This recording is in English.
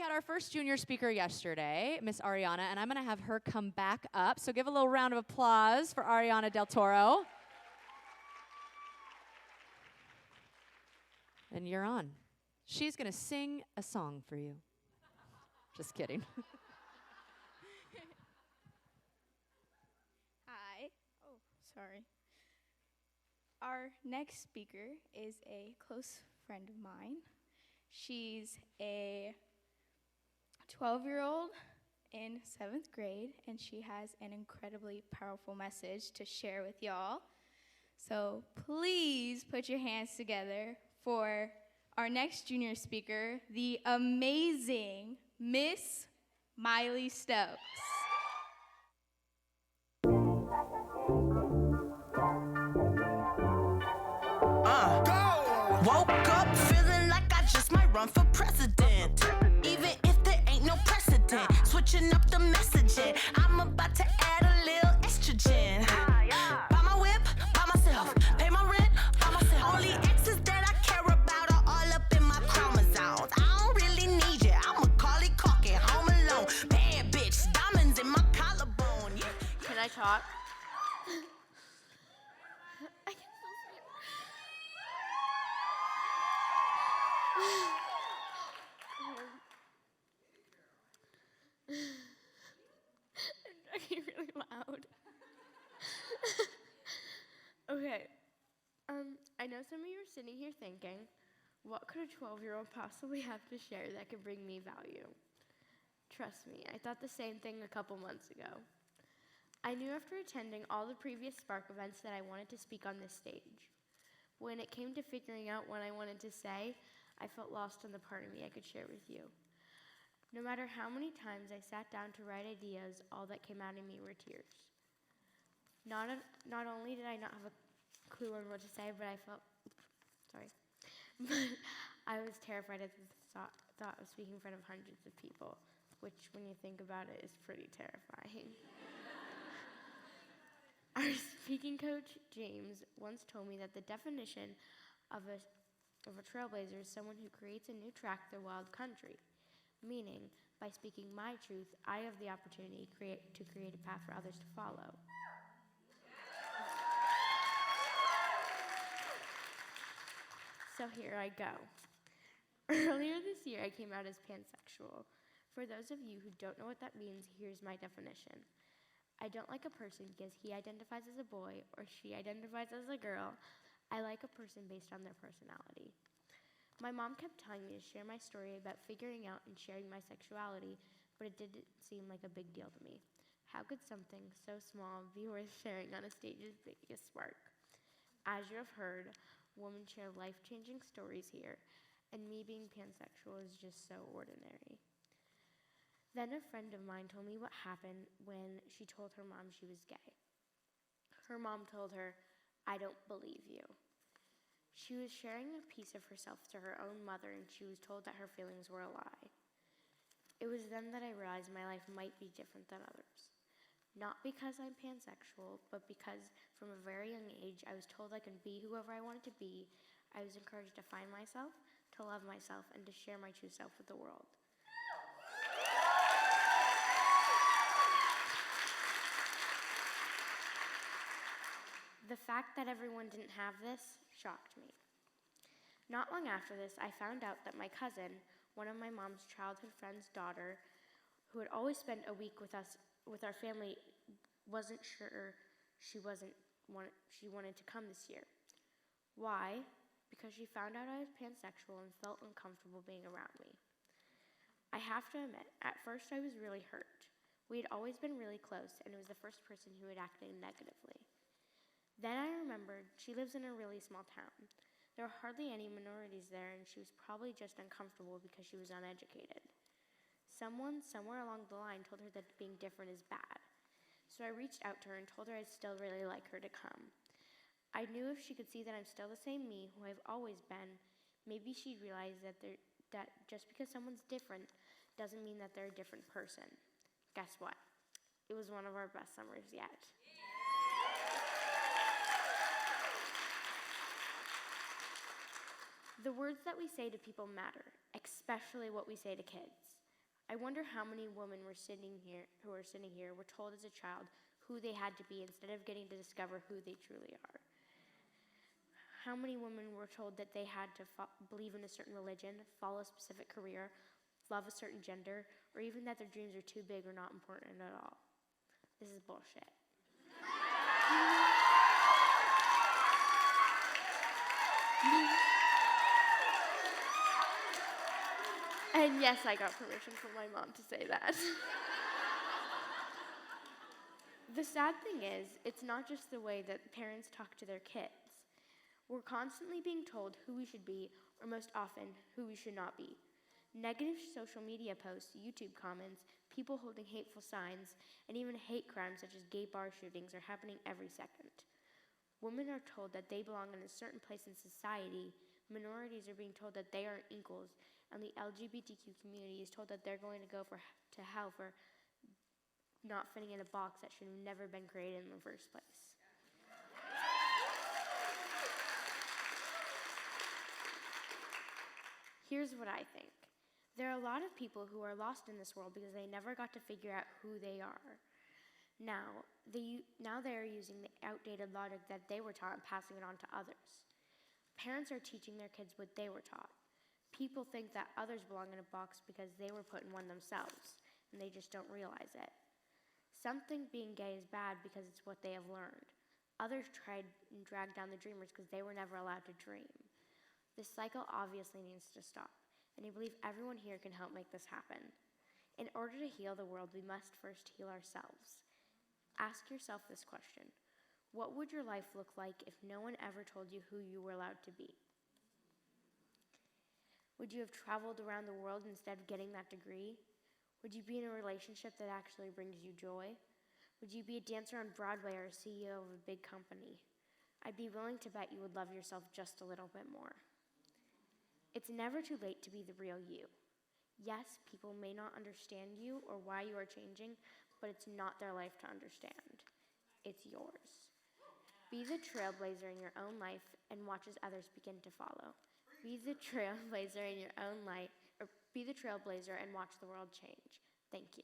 had our first junior speaker yesterday, Miss Ariana, and I'm going to have her come back up. So give a little round of applause for Ariana Del Toro. And you're on. She's going to sing a song for you. Just kidding. Hi. Oh, sorry. Our next speaker is a close friend of mine. She's a 12-year-old in 7th grade, and she has an incredibly powerful message to share with y'all. So please put your hands together for our next junior speaker, the amazing Miss Mylie Stokes. Woke up feeling like I just might run for president. Even if there ain't no precedent, switching up the messaging. I'm about to add a little estrogen. Buy my whip, by myself. Pay my rent, by myself. Only exes that I care about are all up in my chromosomes. I don't really need you. I'm Macaulay Culkin, home alone. Bad bitch, diamonds in my collarbone. Yeah. Can I talk? I'm talking really loud. Okay. I know some of you are sitting here thinking, what could a 12-year-old possibly have to share that could bring me value? Trust me, I thought the same thing a couple months ago. I knew after attending all the previous Spark events that I wanted to speak on this stage. When it came to figuring out what I wanted to say, I felt lost in the part of me I could share with you. No matter how many times I sat down to write ideas, all that came out of me were tears. Not only did I not have a clue on what to say, but I was terrified at the thought of speaking in front of hundreds of people, which, when you think about it, is pretty terrifying. Our speaking coach, James, once told me that the definition of a trailblazer is someone who creates a new track through wild country. Meaning, by speaking my truth, I have the opportunity to create a path for others to follow. So here I go. Earlier this year, I came out as pansexual. For those of you who don't know what that means, here's my definition. I don't like a person because he identifies as a boy or she identifies as a girl. I like a person based on their personality. My mom kept telling me to share my story about figuring out and sharing my sexuality, but it didn't seem like a big deal to me. How could something so small be worth sharing on a stage as big as Spark? As you have heard, women share life-changing stories here, and me being pansexual is just so ordinary. Then a friend of mine told me what happened when she told her mom she was gay. Her mom told her, "I don't believe you." She was sharing a piece of herself to her own mother, and she was told that her feelings were a lie. It was then that I realized my life might be different than others. Not because I'm pansexual, but because from a very young age I was told I could be whoever I wanted to be. I was encouraged to find myself, to love myself, and to share my true self with the world. The fact that everyone didn't have this shocked me. Not long after this, I found out that my cousin, one of my mom's childhood friend's daughter, who had always spent a week with us, with our family, wasn't sure she wanted to come this year. Why? Because she found out I was pansexual and felt uncomfortable being around me. I have to admit, at first I was really hurt. We had always been really close, and it was the first person who had acted negatively. Then I remembered she lives in a really small town. There were hardly any minorities there, and she was probably just uncomfortable because she was uneducated. Someone somewhere along the line told her that being different is bad. So I reached out to her and told her I'd still really like her to come. I knew if she could see that I'm still the same me, who I've always been, maybe she'd realize that just because someone's different doesn't mean that they're a different person. Guess what? It was one of our best summers yet. The words that we say to people matter, especially what we say to kids. I wonder how many women who are sitting here were told as a child who they had to be instead of getting to discover who they truly are. How many women were told that they had to believe in a certain religion, follow a specific career, love a certain gender, or even that their dreams are too big or not important at all. This is bullshit. And yes, I got permission from my mom to say that. The sad thing is, it's not just the way that parents talk to their kids. We're constantly being told who we should be, or most often, who we should not be. Negative social media posts, YouTube comments, people holding hateful signs, and even hate crimes such as gay bar shootings are happening every second. Women are told that they belong in a certain place in society, minorities are being told that they aren't equals, and the LGBTQ community is told that they're going to go to hell for not fitting in a box that should have never been created in the first place. Here's what I think. There are a lot of people who are lost in this world because they never got to figure out who they are. Now they are using the outdated logic that they were taught and passing it on to others. Parents are teaching their kids what they were taught. People think that others belong in a box because they were put in one themselves, and they just don't realize it. Some think being gay is bad because it's what they have learned. Others tried and dragged down the dreamers because they were never allowed to dream. This cycle obviously needs to stop, and I believe everyone here can help make this happen. In order to heal the world, we must first heal ourselves. Ask yourself this question. What would your life look like if no one ever told you who you were allowed to be? Would you have traveled around the world instead of getting that degree? Would you be in a relationship that actually brings you joy? Would you be a dancer on Broadway or a CEO of a big company? I'd be willing to bet you would love yourself just a little bit more. It's never too late to be the real you. Yes, people may not understand you or why you are changing, but it's not their life to understand. It's yours. Be the trailblazer in your own life and watch as others begin to follow. Be the trailblazer in your own life, or be the trailblazer and watch the world change. Thank you.